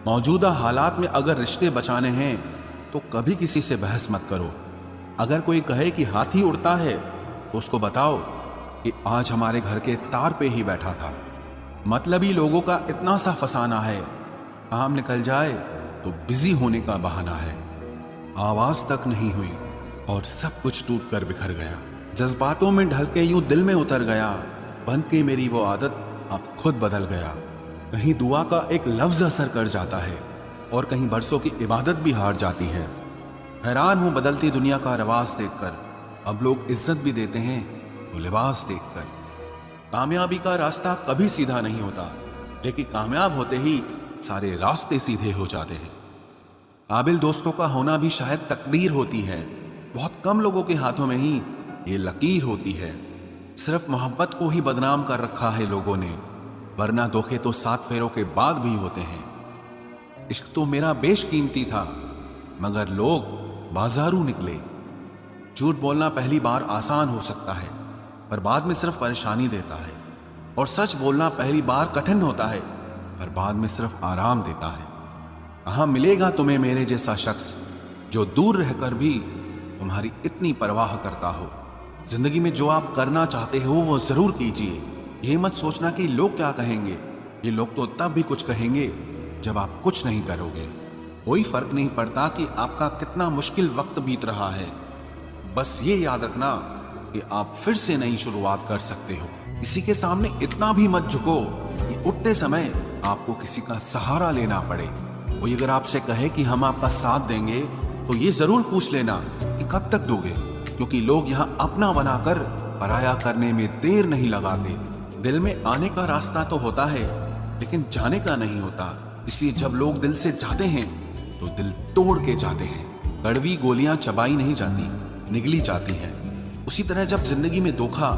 मौजूदा हालात में अगर रिश्ते बचाने हैं तो कभी किसी से बहस मत करो। अगर कोई कहे कि हाथी उड़ता है तो उसको बताओ कि आज हमारे घर के तार पे ही बैठा था। मतलबी लोगों का इतना सा फसाना है, काम निकल जाए तो बिजी होने का बहाना है। आवाज तक नहीं हुई और सब कुछ टूट कर बिखर गया। जज्बातों में ढल के यूं दिल में उतर गया, बन के मेरी वो आदत अब खुद बदल गया। कहीं दुआ का एक लफ्ज असर कर जाता है और कहीं बरसों की इबादत भी हार जाती है। हैरान हूं बदलती दुनिया का रवाज देखकर, अब लोग इज्जत भी देते हैं तो लिबास देखकर। कामयाबी का रास्ता कभी सीधा नहीं होता, लेकिन कामयाब होते ही सारे रास्ते सीधे हो जाते हैं। काबिल दोस्तों का होना भी शायद तकदीर होती है। बहुत कम लोगों के हाथों में ही ये लकीर होती है। सिर्फ मोहब्बत को ही बदनाम कर रखा है लोगों ने, वरना धोखे तो 7 फेरों के बाद भी होते हैं। इश्क तो मेरा बेशकीमती था, मगर लोग बाजारू निकले। झूठ बोलना पहली बार आसान हो सकता है, पर बाद में सिर्फ परेशानी देता है। और सच बोलना पहली बार कठिन होता है, पर बाद में सिर्फ आराम देता है। कहाँ मिलेगा तुम्हें मेरे जैसा शख्स जो दूर रहकर भी तुम्हारी इतनी परवाह करता हो। जिंदगी में जो आप करना चाहते हो वो जरूर कीजिए। ये मत सोचना कि लोग क्या कहेंगे। ये लोग तो तब भी कुछ कहेंगे जब आप कुछ नहीं करोगे। कोई फर्क नहीं पड़ता कि आपका कितना मुश्किल वक्त बीत रहा है, बस ये याद रखना कि आप फिर से नई शुरुआत कर सकते हो। किसी के सामने इतना भी मत झुको कि उठते समय आपको किसी का सहारा लेना पड़े। कोई अगर आपसे कहे कि हम आपका साथ देंगे तो ये जरूर पूछ लेना कि कब तक दोगे, क्योंकि लोग यहाँ अपना बनाकर पराया करने में देर नहीं लगाते। दिल में आने का रास्ता तो होता है, लेकिन जाने का नहीं होता। इसलिए जब लोग दिल से जाते हैं तो दिल तोड़ के जाते हैं। कड़वी गोलियां चबाई नहीं जाती, निगली जाती हैं। उसी तरह जब जिंदगी में धोखा,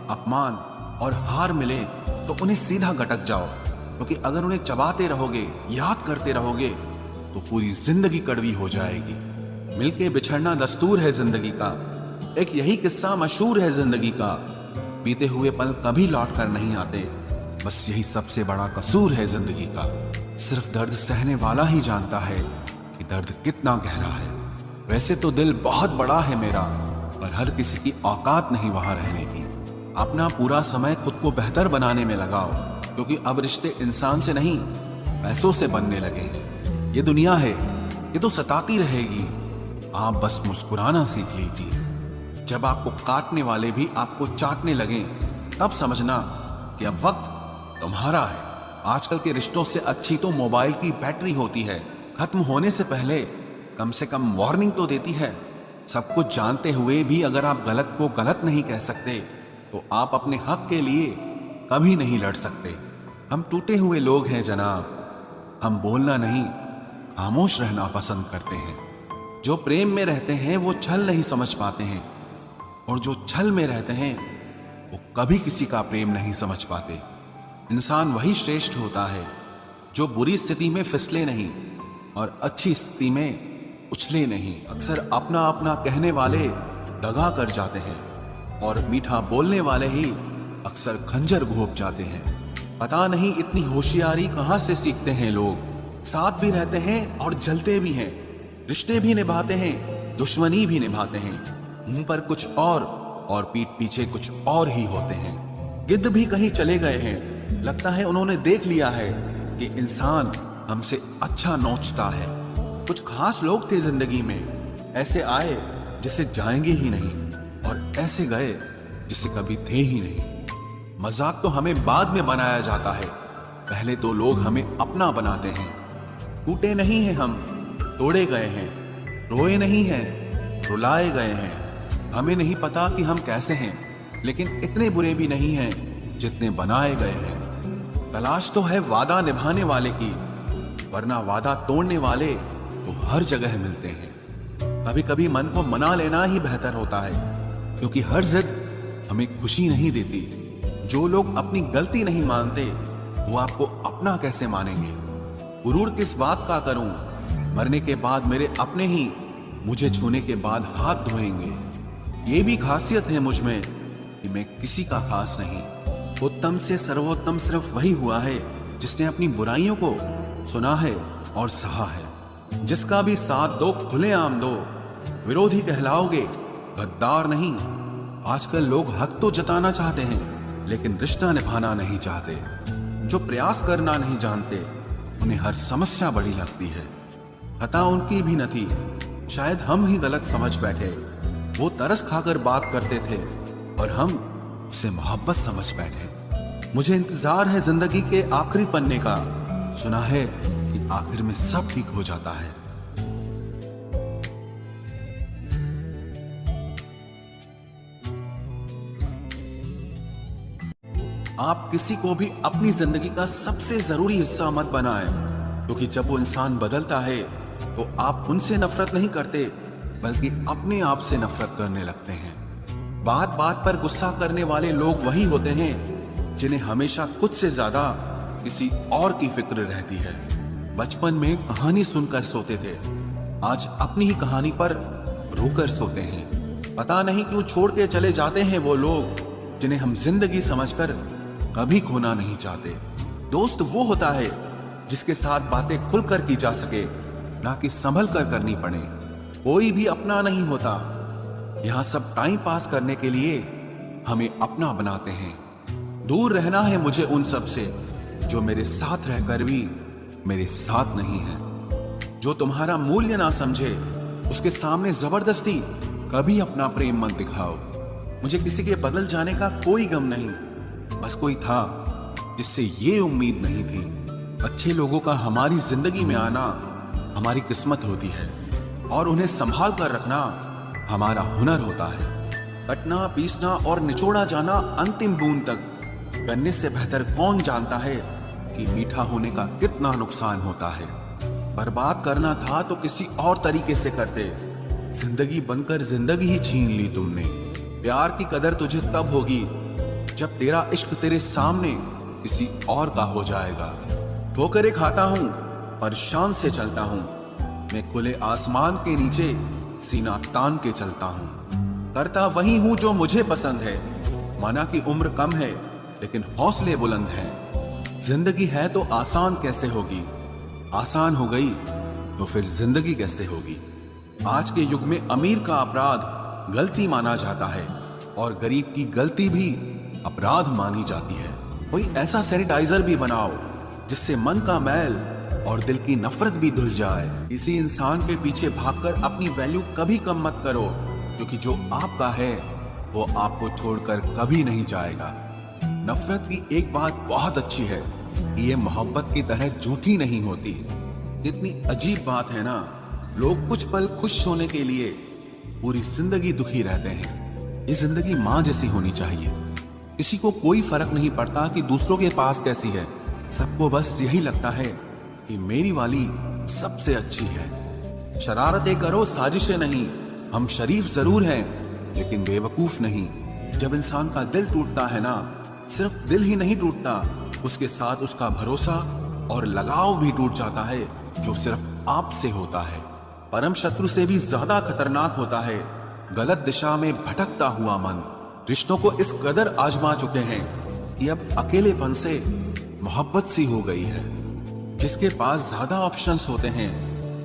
अपमान और हार मिले तो उन्हें सीधा गटक जाओ, क्योंकि अगर उन्हें चबाते रहोगे, याद करते रहोगे तो पूरी जिंदगी कड़वी हो जाएगी। मिलके बिछड़ना दस्तूर है जिंदगी का, एक यही किस्सा मशहूर है जिंदगी का। बीते हुए पल कभी लौट कर नहीं आते, बस यही सबसे बड़ा कसूर है जिंदगी का। सिर्फ दर्द सहने वाला ही जानता है कि दर्द कितना गहरा है। वैसे तो दिल बहुत बड़ा है मेरा, पर हर किसी की औकात नहीं वहां रहने की। अपना पूरा समय खुद को बेहतर बनाने में लगाओ, क्योंकि अब रिश्ते इंसान से नहीं पैसों से बनने लगे हैं। ये दुनिया है, ये तो सताती रहेगी। आप बस मुस्कुराना सीख लीजिए। जब आपको काटने वाले भी आपको चाटने लगें, तब समझना कि अब वक्त तुम्हारा है। आजकल के रिश्तों से अच्छी तो मोबाइल की बैटरी होती है, खत्म होने से पहले कम से कम वार्निंग तो देती है। सब कुछ जानते हुए भी अगर आप गलत को गलत नहीं कह सकते तो आप अपने हक के लिए कभी नहीं लड़ सकते। हम टूटे हुए लोग हैं जनाब, हम बोलना नहीं खामोश रहना पसंद करते हैं। जो प्रेम में रहते हैं वो छल नहीं समझ पाते हैं, और जो छल में रहते हैं वो कभी किसी का प्रेम नहीं समझ पाते। इंसान वही श्रेष्ठ होता है जो बुरी स्थिति में फिसले नहीं और अच्छी स्थिति में उछले नहीं। अक्सर अपना अपना कहने वाले दगा कर जाते हैं, और मीठा बोलने वाले ही अक्सर खंजर घोंप जाते हैं। पता नहीं इतनी होशियारी कहाँ से सीखते हैं लोग। साथ भी रहते हैं और जलते भी हैं, रिश्ते भी निभाते हैं, दुश्मनी भी निभाते हैं। मुंह पर कुछ और पीठ पीछे कुछ और ही होते हैं। गिद्ध भी कहीं चले गए हैं, लगता है उन्होंने देख लिया है कि इंसान हमसे अच्छा नोचता है। कुछ खास लोग थे जिंदगी में, ऐसे आए जिसे जाएंगे ही नहीं, और ऐसे गए जिसे कभी थे ही नहीं। मजाक तो हमें बाद में बनाया जाता है, पहले तो लोग हमें अपना बनाते हैं। टूटे नहीं हैं हम, तोड़े गए हैं। रोए नहीं हैं, रुलाए गए हैं। हमें नहीं पता कि हम कैसे हैं, लेकिन इतने बुरे भी नहीं हैं जितने बनाए गए हैं। तलाश तो है वादा निभाने वाले की, वरना वादा तोड़ने वाले तो हर जगह मिलते हैं। कभी कभी मन को मना लेना ही बेहतर होता है, क्योंकि हर जिद हमें खुशी नहीं देती। जो लोग अपनी गलती नहीं मानते वो आपको अपना कैसे मानेंगे। गुरूर किस बात का करूं, मरने के बाद मेरे अपने ही मुझे छूने के बाद हाथ धोएंगे। ये भी खासियत है मुझ में कि मैं किसी का खास नहीं। उत्तम से सर्वोत्तम सिर्फ वही हुआ है जिसने अपनी बुराइयों को सुना है और सहा है। जिसका भी साथ दो खुलेआम दो, विरोधी कहलाओगे गद्दार नहीं। आजकल लोग हक तो जताना चाहते हैं लेकिन रिश्ता निभाना नहीं चाहते। जो प्रयास करना नहीं जानते उन्हें हर समस्या बड़ी लगती है। खता उनकी भी न थी, शायद हम ही गलत समझ बैठे। वो तरस खाकर बात करते थे और हम उसे मोहब्बत समझ बैठे। मुझे इंतजार है जिंदगी के आखिरी पन्ने का, सुना है कि आखिर में सब ठीक हो जाता है। आप किसी को भी अपनी जिंदगी का सबसे जरूरी हिस्सा मत बनाएं, क्योंकि जब वो इंसान बदलता है तो आप उनसे नफरत नहीं करते बल्कि अपने आप से नफरत करने लगते हैं। बात बात पर गुस्सा करने वाले लोग वही होते हैं जिन्हें हमेशा खुद से ज्यादा किसी और की फिक्र रहती है। बचपन में कहानी सुनकर सोते थे, आज अपनी ही कहानी पर रोकर सोते हैं। पता नहीं क्यों छोड़ के चले जाते हैं वो लोग जिन्हें हम जिंदगी समझकर कभी खोना नहीं चाहते। दोस्त वो होता है जिसके साथ बातें खुलकर की जा सके, ना कि संभल कर करनी पड़े। कोई भी अपना नहीं होता, यहां सब टाइम पास करने के लिए हमें अपना बनाते हैं। दूर रहना है मुझे उन सब से जो मेरे साथ रहकर भी मेरे साथ नहीं है। जो तुम्हारा मूल्य ना समझे उसके सामने जबरदस्ती कभी अपना प्रेम मत दिखाओ। मुझे किसी के बदल जाने का कोई गम नहीं, बस कोई था जिससे ये उम्मीद नहीं थी। अच्छे लोगों का हमारी जिंदगी में आना हमारी किस्मत होती है और उन्हें संभाल कर रखना हमारा हुनर होता है। कटना, पीसना और निचोड़ा जाना अंतिम बूंद तक करने से बेहतर कौन जानता है कि मीठा होने का कितना नुकसान होता है। बर्बाद करना था तो किसी और तरीके से करते, जिंदगी बनकर जिंदगी ही छीन ली तुमने। प्यार की कदर तुझे तब होगी जब तेरा इश्क तेरे सामने किसी और का हो जाएगा। ठोकरें खाता हूं पर शान से चलता हूं, मैं खुले आसमान के नीचे सीना तान के चलता हूं। करता वही हूं जो मुझे पसंद है, माना कि उम्र कम है लेकिन हौसले बुलंद हैं। जिंदगी है तो आसान कैसे होगी, आसान हो गई तो फिर जिंदगी कैसे होगी। आज के युग में अमीर का अपराध गलती माना जाता है और गरीब की गलती भी अपराध मानी जाती है। कोई ऐसा सैनिटाइजर भी बनाओ जिससे मन का मैल और दिल की नफरत भी धुल जाए। किसी इंसान के पीछे भागकर अपनी वैल्यू कभी कम मत करो, क्योंकि जो आपका है वो आपको छोड़कर कभी नहीं जाएगा। नफरत की एक बात बहुत अच्छी है कि ये मोहब्बत की तरह झूठी नहीं होती। कितनी अजीब बात है ना, लोग कुछ पल खुश होने के लिए पूरी जिंदगी दुखी रहते हैं। ये जिंदगी माँ जैसी होनी चाहिए। किसी को कोई फर्क नहीं पड़ता कि दूसरों के पास कैसी है, सबको बस यही लगता है कि मेरी वाली सबसे अच्छी है। शरारतें करो, साजिशें नहीं। हम शरीफ जरूर हैं लेकिन बेवकूफ नहीं। जब इंसान का दिल टूटता है ना, सिर्फ दिल ही नहीं टूटता, उसके साथ उसका भरोसा और लगाव भी टूट जाता है, जो सिर्फ आपसे होता है। परम शत्रु से भी ज्यादा खतरनाक होता है गलत दिशा में भटकता हुआ मन। रिश्तों को इस कदर आजमा चुके हैं कि अब अकेलेपन से मोहब्बत सी हो गई है। जिसके पास ज्यादा ऑप्शंस होते हैं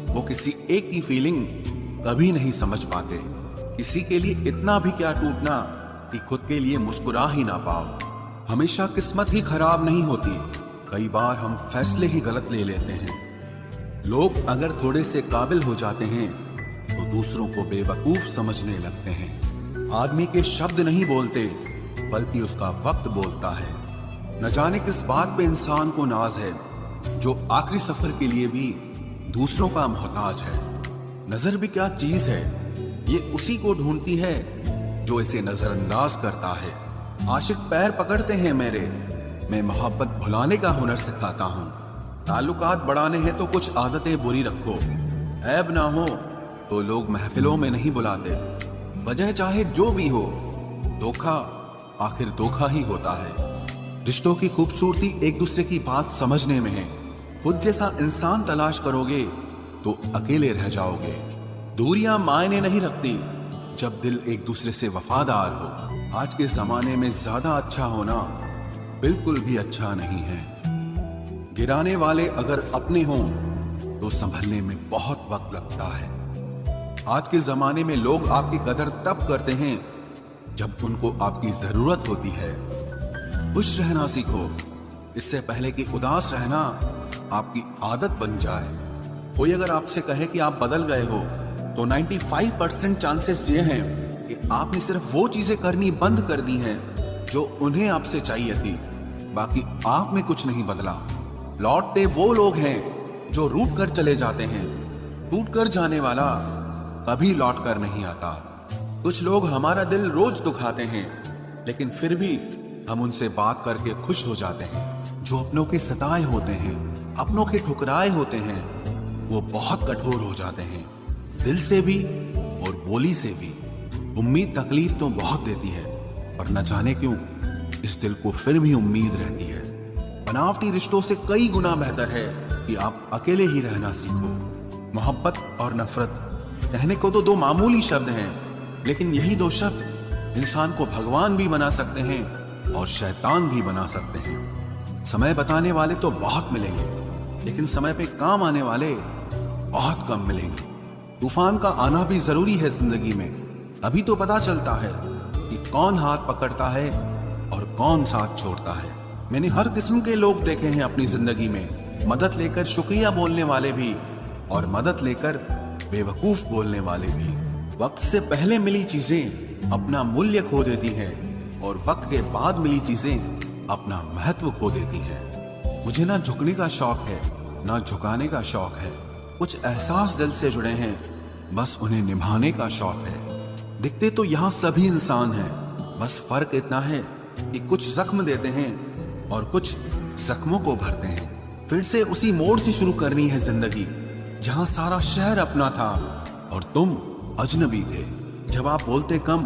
वो किसी एक की फीलिंग कभी नहीं समझ पाते। किसी के लिए इतना भी क्या टूटना कि खुद के लिए मुस्कुरा ही ना पाओ। हमेशा किस्मत ही खराब नहीं होती, कई बार हम फैसले ही गलत ले लेते हैं। लोग अगर थोड़े से काबिल हो जाते हैं तो दूसरों को बेवकूफ समझने लगते हैं। आदमी के शब्द नहीं बोलते बल्कि उसका वक्त बोलता है। न जाने किस बात पे इंसान को नाज है, जो आखिरी सफर के लिए भी दूसरों का मोहताज है। नजर भी क्या चीज है, ये उसी को ढूंढती है जो इसे नजरअंदाज करता है। आशिक पैर पकड़ते हैं मेरे, मैं मोहब्बत भुलाने का हुनर सिखाता हूँ। ताल्लुकात बढ़ाने हैं तो कुछ आदतें बुरी रखो, ऐब ना हो तो लोग महफिलों में नहीं बुलाते। वजह चाहे जो भी हो, धोखा आखिर धोखा ही होता है। रिश्तों की खूबसूरती एक दूसरे की बात समझने में है। खुद जैसा इंसान तलाश करोगे तो अकेले रह जाओगे। दूरियां मायने नहीं रखती जब दिल एक दूसरे से वफादार हो। आज के जमाने में ज्यादा अच्छा होना बिल्कुल भी अच्छा नहीं है। गिराने वाले अगर अपने हों तो संभलने में बहुत वक्त लगता है। आज के जमाने में लोग आपकी कदर तब करते हैं जब उनको आपकी जरूरत होती है। खुश रहना सीखो, इससे पहले कि उदास रहना आपकी आदत बन जाए। कोई अगर आपसे कहे कि आप बदल गए हो, तो 95% चांसेस ये हैं कि आपने सिर्फ वो चीजें करनी बंद कर दी हैं जो उन्हें आपसे चाहिए थी। बाकी आप में कुछ नहीं बदला। लौटते वो लोग हैं जो रूठ कर चले जाते हैं। टूट कर जाने वाला कभी लौट कर नहीं आता। कुछ लोग हमारा दिल रोज दुखाते हैं, लेकिन फिर भी हम उनसे बात करके खुश हो जाते हैं। जो अपनों के सताए होते हैं, अपनों के ठुकराए होते हैं, वो बहुत कठोर हो जाते हैं, दिल से भी और बोली से भी। उम्मीद तकलीफ तो बहुत देती है, पर न जाने क्यों इस दिल को फिर भी उम्मीद रहती है। बनावटी रिश्तों से कई गुना बेहतर है कि आप अकेले ही रहना सीखो। मोहब्बत और नफरत कहने को तो दो मामूली शब्द हैं, लेकिन यही दो शब्द इंसान को भगवान भी बना सकते हैं और शैतान भी बना सकते हैं। समय बताने वाले तो बहुत मिलेंगे, लेकिन समय पे काम आने वाले बहुत कम मिलेंगे। तूफान का आना भी जरूरी है जिंदगी में, तभी तो पता चलता है कि कौन हाथ पकड़ता है और कौन साथ छोड़ता है। मैंने हर किस्म के लोग देखे हैं अपनी जिंदगी में, मदद लेकर शुक्रिया बोलने वाले भी और मदद लेकर बेवकूफ बोलने वाले भी। वक्त से पहले मिली चीजें अपना मूल्य खो देती हैं और वक्त के बाद मिली चीजें अपना महत्व खो देती हैं। मुझे ना झुकने का शौक है, ना झुकाने का शौक है। कुछ एहसास दिल से जुड़े हैं, बस उन्हें निभाने का शौक है। दिखते तो यहाँ सभी इंसान हैं, बस फर्क इतना है कि कुछ जख्म देते हैं और कुछ जख्मों को भरते हैं। फिर से उसी मोड़ से शुरू करनी है जिंदगी, जहाँ सारा शहर अपना था और तुम अजनबी थे। जब आप बोलते कम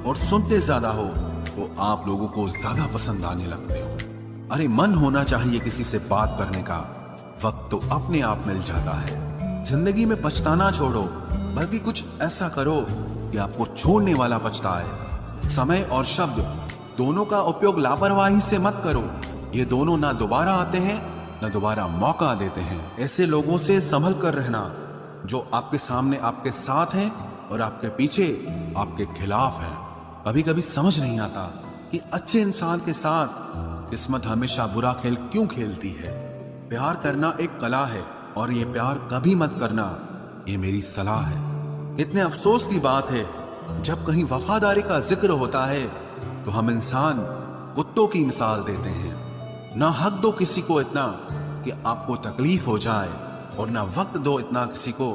और सुनते ज्यादा हो, तो आप लोगों को ज्यादा पसंद आने लगते हो। अरे मन होना चाहिए किसी से बात करने का, वक्त तो अपने आप मिल जाता है। जिंदगी में पछताना छोड़ो, बल्कि कुछ ऐसा करो कि आपको छोड़ने वाला पछताए। समय और शब्द दोनों का उपयोग लापरवाही से मत करो। ये दोनों ना दोबारा आते हैं, ना दोबारा मौका देते हैं। ऐसे लोगों से संभल कर रहना जो आपके सामने आपके साथ हैं और आपके पीछे आपके खिलाफ हैं। कभी कभी समझ नहीं आता कि अच्छे इंसान के साथ किस्मत हमेशा बुरा खेल क्यों खेलती है। प्यार करना एक कला है और ये प्यार कभी मत करना, ये मेरी सलाह है। इतने अफसोस की बात है, जब कहीं वफादारी का जिक्र होता है तो हम इंसान कुत्तों की मिसाल देते हैं। ना हक दो किसी को इतना कि आपको तकलीफ हो जाए, और ना वक्त दो इतना किसी को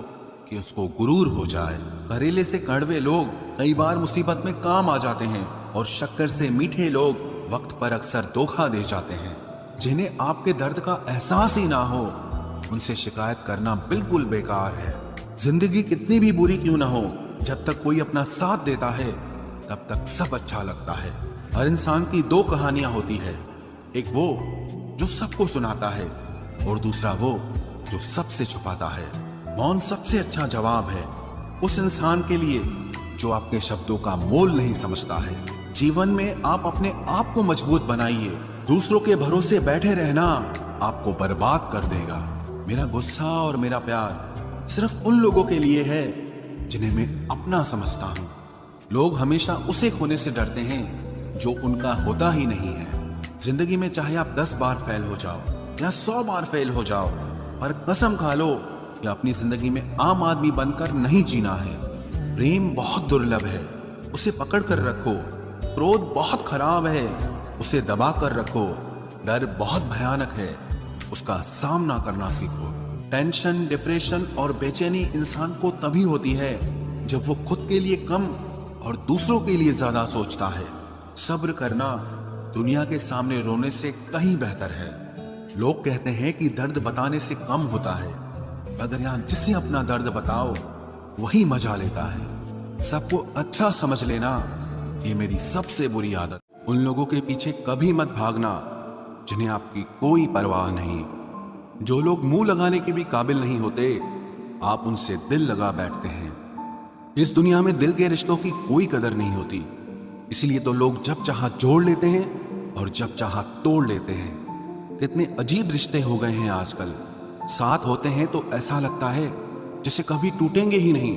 कि उसको गुरूर हो जाए। करेले से कड़वे लोग कई बार मुसीबत में काम आ जाते हैं, और शक्कर से मीठे लोग वक्त पर अक्सर धोखा दे जाते हैं। जिन्हें आपके दर्द का एहसास ही ना हो, उनसे शिकायत करना बिल्कुल बेकार है। जिंदगी कितनी भी बुरी क्यों ना हो, जब तक कोई अपना साथ देता है तब तक सब अच्छा लगता है। हर इंसान की दो कहानियां होती है, एक वो जो सबको सुनाता है और दूसरा वो जो सबसे छुपाता है। मौन सबसे अच्छा जवाब है उस इंसान के लिए जो आपके शब्दों का मोल नहीं समझता है। जीवन में आप अपने आप को मजबूत बनाइए। दूसरों के भरोसे बैठे रहना आपको बर्बाद कर देगा। मेरा गुस्सा और मेरा प्यार सिर्फ उन लोगों के लिए है जिन्हें मैं अपना समझता हूँ। लोग हमेशा उसे खोने से डरते हैं जो उनका होता ही नहीं है। जिंदगी में चाहे आप 10 बार फेल हो जाओ या 100 बार फेल हो जाओ, पर कसम खा लो कि अपनी जिंदगी में आम आदमी बनकर नहीं जीना है। प्रेम बहुत दुर्लभ है, उसे पकड़ कर रखो। क्रोध बहुत खराब है, उसे दबा कर रखो। डर बहुत भयानक है, उसका सामना करना सीखो। टेंशन, डिप्रेशन और बेचैनी इंसान को तभी होती है जब वो खुद के लिए कम और दूसरों के लिए ज्यादा सोचता है। सब्र करना दुनिया के सामने रोने से कहीं बेहतर है। लोग कहते हैं कि दर्द बताने से कम होता है, अगर यहाँ जिसे अपना दर्द बताओ वही मजा लेता है। सबको अच्छा समझ लेना ये मेरी सबसे बुरी आदत। उन लोगों के पीछे कभी मत भागना जिन्हें आपकी कोई परवाह नहीं। जो लोग मुंह लगाने के भी काबिल नहीं होते, आप उनसे दिल लगा बैठते हैं। इस दुनिया में दिल के रिश्तों की कोई कदर नहीं होती, इसलिए तो लोग जब चाहा जोड़ लेते हैं और जब चाहा तोड़ लेते हैं। कितने अजीब रिश्ते हो गए हैं आजकल। साथ होते हैं तो ऐसा लगता है जैसे कभी टूटेंगे ही नहीं,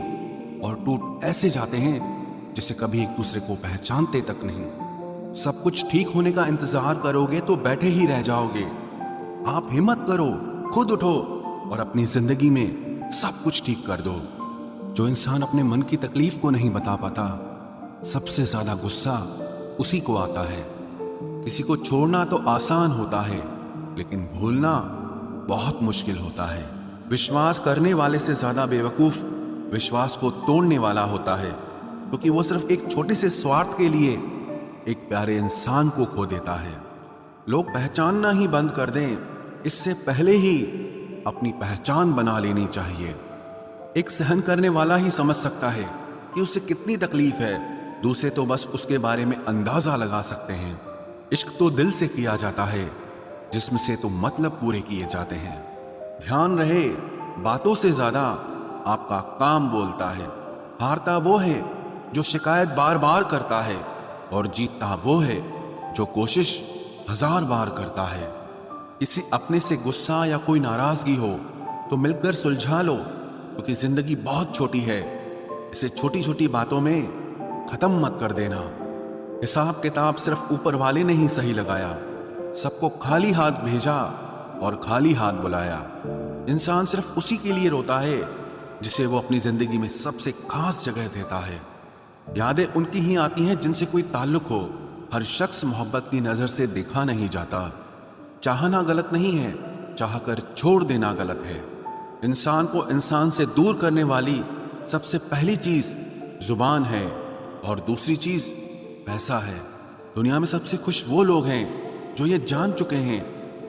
और टूट ऐसे जाते हैं जैसे कभी एक दूसरे को पहचानते तक नहीं। सब कुछ ठीक होने का इंतजार करोगे तो बैठे ही रह जाओगे। आप हिम्मत करो, खुद उठो और अपनी जिंदगी में सब कुछ ठीक कर दो। जो इंसान अपने मन की तकलीफ को नहीं बता पाता, सबसे ज्यादा गुस्सा उसी को आता है। किसी को छोड़ना तो आसान होता है, लेकिन भूलना बहुत मुश्किल होता है। विश्वास करने वाले से ज्यादा बेवकूफ विश्वास को तोड़ने वाला होता है, क्योंकि वो सिर्फ एक छोटे से स्वार्थ के लिए एक प्यारे इंसान को खो देता है। लोग पहचानना ही बंद कर दें, इससे पहले ही अपनी पहचान बना लेनी चाहिए। एक सहन करने वाला ही समझ सकता है कि उसे कितनी तकलीफ है, दूसरे तो बस उसके बारे में अंदाजा लगा सकते हैं। इश्क तो दिल से किया जाता है, जिस्म से तो मतलब पूरे किए जाते हैं। ध्यान रहे, बातों से ज्यादा आपका काम बोलता है। हारता वो है जो शिकायत बार बार करता है, और जीतता वो है जो कोशिश 1000 बार करता है। किसी अपने से गुस्सा या कोई नाराजगी हो तो मिलकर सुलझा लो, क्योंकि जिंदगी बहुत छोटी है। इसे छोटी छोटी बातों में खत्म मत कर देना। हिसाब किताब सिर्फ ऊपर वाले ने ही सही लगाया, सबको खाली हाथ भेजा और खाली हाथ बुलाया। इंसान सिर्फ उसी के लिए रोता है जिसे वो अपनी जिंदगी में सबसे खास जगह देता है। यादें उनकी ही आती हैं जिनसे कोई ताल्लुक हो। हर शख्स मोहब्बत की नजर से देखा नहीं जाता। चाहना गलत नहीं है, चाहकर छोड़ देना गलत है। इंसान को इंसान से दूर करने वाली सबसे पहली चीज जुबान है, और दूसरी चीज पैसा है। दुनिया में सबसे खुश वो लोग हैं जो ये जान चुके हैं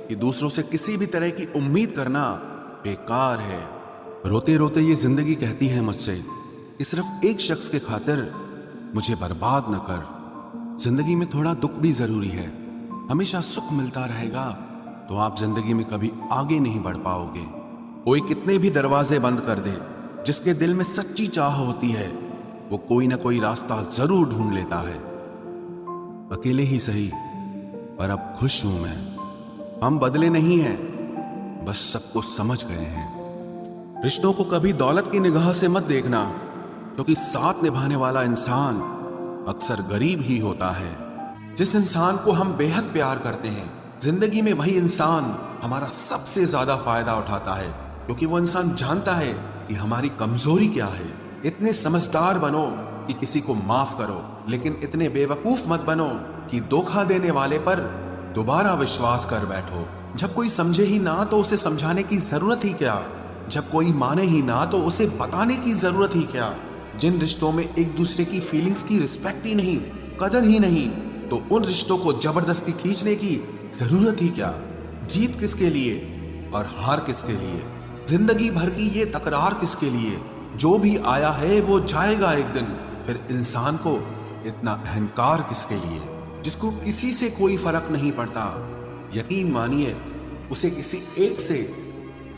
कि दूसरों से किसी भी तरह की उम्मीद करना बेकार है। रोते रोते ये जिंदगी कहती है मुझसे कि सिर्फ एक शख्स के खातिर मुझे बर्बाद न कर। जिंदगी में थोड़ा दुख भी जरूरी है। हमेशा सुख मिलता रहेगा तो आप जिंदगी में कभी आगे नहीं बढ़ पाओगे। कोई कितने भी दरवाजे बंद कर दे, जिसके दिल में सच्ची चाह होती है वो कोई ना कोई रास्ता जरूर ढूंढ लेता है। अकेले ही सही, पर अब खुश हूं मैं। हम बदले नहीं हैं, बस सबको समझ गए हैं। रिश्तों को कभी दौलत की निगाह से मत देखना, क्योंकि साथ निभाने वाला इंसान अक्सर गरीब ही होता है। जिस इंसान को हम बेहद प्यार करते हैं, जिंदगी में वही इंसान हमारा सबसे ज्यादा फायदा उठाता है, क्योंकि वो इंसान जानता है कि हमारी कमजोरी क्या है। इतने समझदार बनो कि किसी को माफ करो, लेकिन इतने बेवकूफ मत बनो कि धोखा देने वाले पर दोबारा विश्वास कर बैठो। जब कोई समझे ही ना तो उसे समझाने की जरूरत ही क्या। जब कोई माने ही ना तो उसे बताने की जरूरत ही क्या। जिन रिश्तों में एक दूसरे की फीलिंग्स की रिस्पेक्ट ही नहीं, कदर ही नहीं, तो उन रिश्तों को जबरदस्ती खींचने की जरूरत ही क्या। जीत किसके लिए और हार किसके लिए? जिंदगी भर की ये तकरार किसके लिए? जो भी आया है वो जाएगा एक दिन। फिर इंसान को इतना अहंकार किसके लिए, जिसको किसी से कोई फर्क नहीं पड़ता? यकीन मानिए, उसे किसी एक से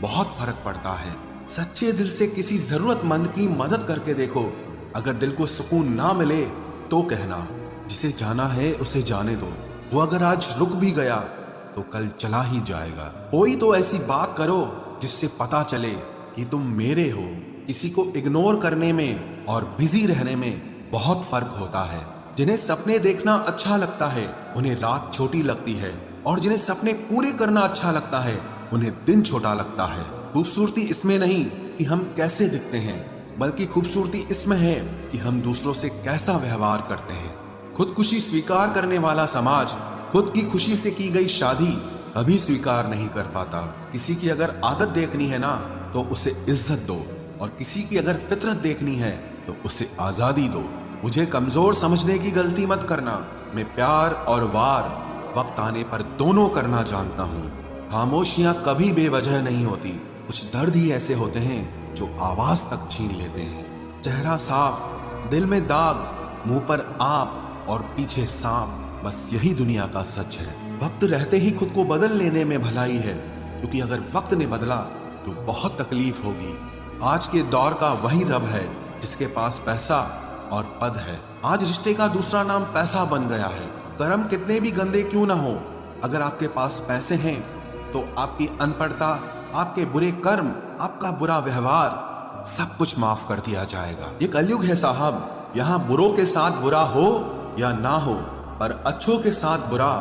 बहुत फर्क पड़ता है। सच्चे दिल से किसी जरूरतमंद की मदद करके देखो। अगर दिल को सुकून ना मिले तो कहना, जिसे जाना है उसे जाने दो। वो अगर आज रुक भी गया तो कल चला ही जाएगा। कोई तो ऐसी बात करो जिससे पता चले कि तुम मेरे हो। किसी को इग्नोर करने में और बिजी रहने में बहुत फर्क होता है। जिन्हें सपने देखना अच्छा लगता है उन्हें रात छोटी लगती है, और जिन्हें सपने पूरे करना अच्छा लगता है उन्हें दिन छोटा लगता है। खूबसूरती इसमें नहीं कि हम कैसे दिखते हैं, बल्कि खूबसूरती इसमें है कि हम दूसरों से कैसा व्यवहार करते हैं। खुदकुशी स्वीकार करने वाला समाज खुद की खुशी से की गई शादी कभी स्वीकार नहीं कर पाता। किसी की अगर आदत देखनी है ना तो उसे इज्जत दो, और किसी की अगर फितरत देखनी है तो उसे आजादी दो। मुझे कमजोर समझने की गलती मत करना। मैं प्यार और वार वक्त आने पर दोनों करना जानता हूँ। खामोशियां कभी बेवजह नहीं होती। कुछ दर्द ही ऐसे होते हैं जो आवाज तक छीन लेते हैं। चेहरा साफ, दिल में दाग, मुंह पर आप और पीछे सांप, बस यही दुनिया का सच है। वक्त रहते ही खुद को बदल लेने में भलाई है, क्योंकि अगर वक्त ने बदला तो बहुत तकलीफ होगी। आज के दौर का वही रब है जिसके पास पैसा और पद है। आज रिश्ते का दूसरा नाम पैसा बन गया है। कर्म कितने भी गंदे क्यों ना हो, अगर आपके पास पैसे हैं तो आपकी अनपढ़ता आपके बुरे कर्म, आपका बुरा व्यवहार सब कुछ माफ कर दिया जाएगा। ये कलयुग है साहब, यहाँ बुरों के साथ बुरा हो या ना हो, पर अच्छों के साथ बुरा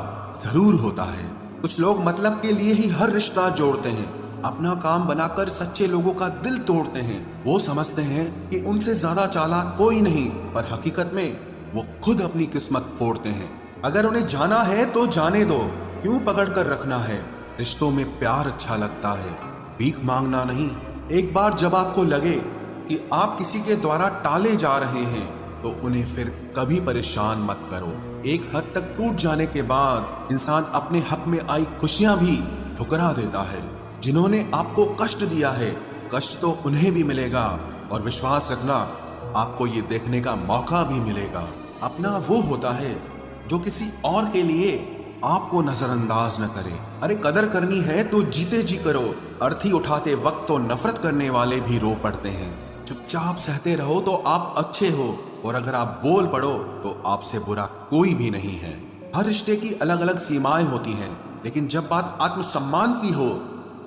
जरूर होता है। कुछ लोग मतलब के लिए ही हर रिश्ता जोड़ते हैं, अपना काम बनाकर सच्चे लोगों का दिल तोड़ते हैं। वो समझते हैं कि उनसे ज्यादा चालाक कोई नहीं, पर हकीकत में वो खुद अपनी किस्मत फोड़ते हैं। अगर उन्हें जाना है तो जाने दो, क्यों पकड़ कर रखना है। रिश्तों में प्यार अच्छा लगता है, भीख मांगना नहीं। एक बार जब आपको लगे कि आप किसी के द्वारा टाले जा रहे हैं तो उन्हें फिर कभी परेशान मत करो। एक हद तक टूट जाने के बाद इंसान अपने हक में आई खुशियां भी ठुकरा देता है। जिन्होंने आपको कष्ट दिया है, कष्ट तो उन्हें भी मिलेगा, और विश्वास रखना आपको ये देखने का मौका भी मिलेगा। अपना वो होता है जो किसी और के लिए आपको नजरअंदाज न करे। अरे कदर करनी है तो जीते जी करो। अर्थी उठाते वक्त तो नफरत करने वाले भी रो पड़ते हैं। चुपचाप सहते रहो तो आप अच्छे हो, और अगर आप बोल पड़ो तो आपसे बुरा कोई भी नहीं है। हर रिश्ते की अलग अलग सीमाएं होती हैं, लेकिन जब बात आत्मसम्मान की हो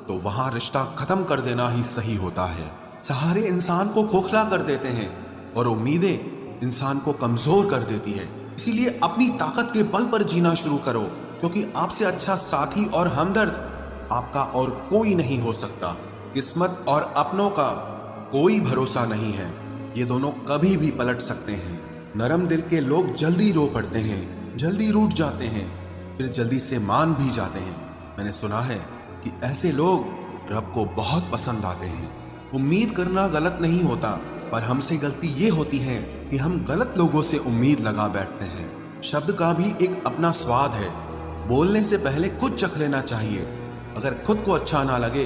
तो वहां रिश्ता खत्म कर देना ही सही होता है। सहारे इंसान को खोखला कर देते हैं और उम्मीदें इंसान को कमजोर कर देती है। इसीलिए अपनी ताकत के बल पर जीना शुरू करो, क्योंकि आपसे अच्छा साथी और हमदर्द आपका और कोई नहीं हो सकता। किस्मत और अपनों का कोई भरोसा नहीं है, ये दोनों कभी भी पलट सकते हैं। नरम दिल के लोग जल्दी रो पड़ते हैं, जल्दी रूठ जाते हैं, फिर जल्दी से मान भी जाते हैं। मैंने सुना है कि ऐसे लोग रब को बहुत पसंद आते हैं। उम्मीद करना गलत नहीं होता, पर हमसे गलती ये होती है कि हम गलत लोगों से उम्मीद लगा बैठते हैं। शब्द का भी एक अपना स्वाद है, बोलने से पहले खुद चख लेना चाहिए। अगर खुद को अच्छा ना लगे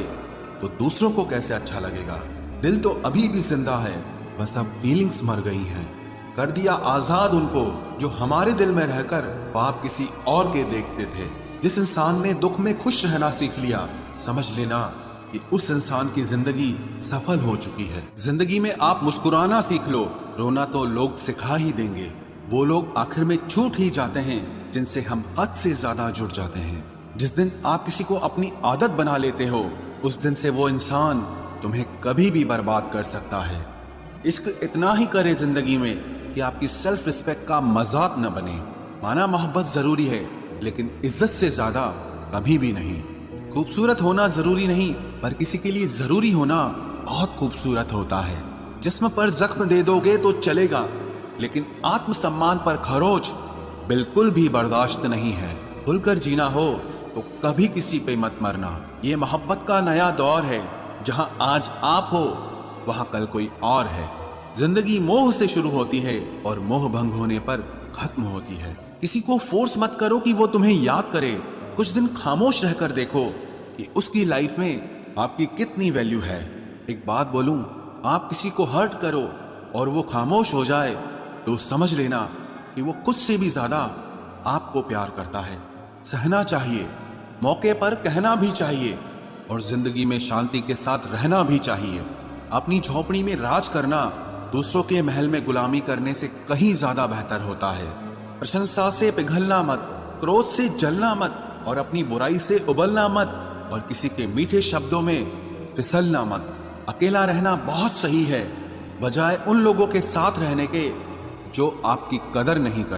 तो दूसरों को कैसे अच्छा लगेगा। दिल तो अभी भी जिंदा है, बस अब फीलिंग्स मर गई हैं। कर दिया आजाद उनको जो हमारे दिल में रहकर पाप किसी और के देखते थे। जिस इंसान ने दुख में खुश रहना सीख लिया, समझ लेना कि उस इंसान की जिंदगी सफल हो चुकी है। जिंदगी में आप मुस्कुराना सीख लो, रोना तो लोग सिखा ही देंगे। वो लोग आखिर में छूट ही जाते हैं जिनसे हम हद से ज्यादा जुड़ जाते हैं। जिस दिन आप किसी को अपनी आदत बना लेते हो, उस दिन से वो इंसान तुम्हें कभी भी बर्बाद कर सकता है। इश्क इतना ही करे जिंदगी में कि आपकी सेल्फ रिस्पेक्ट का मजाक न बने। माना मोहब्बत जरूरी है, लेकिन इज्जत से ज्यादा कभी भी नहीं। खूबसूरत होना जरूरी नहीं, पर किसी के लिए जरूरी होना बहुत खूबसूरत होता है। जिस्म पर जख्म दे दोगे तो चलेगा, लेकिन आत्मसम्मान पर खरोच बिल्कुल भी बर्दाश्त नहीं है। खुलकर जीना हो तो कभी किसी पे मत मरना। ये मोहब्बत का नया दौर है, जहां आज आप हो वहां कल कोई और है। जिंदगी मोह से शुरू होती है और मोह भंग होने पर खत्म होती है। किसी को फोर्स मत करो कि वो तुम्हें याद करे। कुछ दिन खामोश रहकर देखो कि उसकी लाइफ में आपकी कितनी वैल्यू है। एक बात बोलूं, आप किसी को हर्ट करो और वो खामोश हो जाए तो समझ लेना कि वो खुद से भी ज्यादा आपको प्यार करता है। सहना चाहिए, मौके पर कहना भी चाहिए, और जिंदगी में शांति के साथ रहना भी चाहिए। अपनी झोपड़ी में राज करना दूसरों के महल में गुलामी करने से कहीं ज्यादा बेहतर होता है। प्रशंसा से पिघलना मत, क्रोध से जलना मत, और अपनी बुराई से उबलना मत, और किसी के मीठे शब्दों में फिसलना मत। अकेला रहना बहुत सही है, बजाय उन लोगों के साथ रहने के जो आपकी कदर नहीं करते।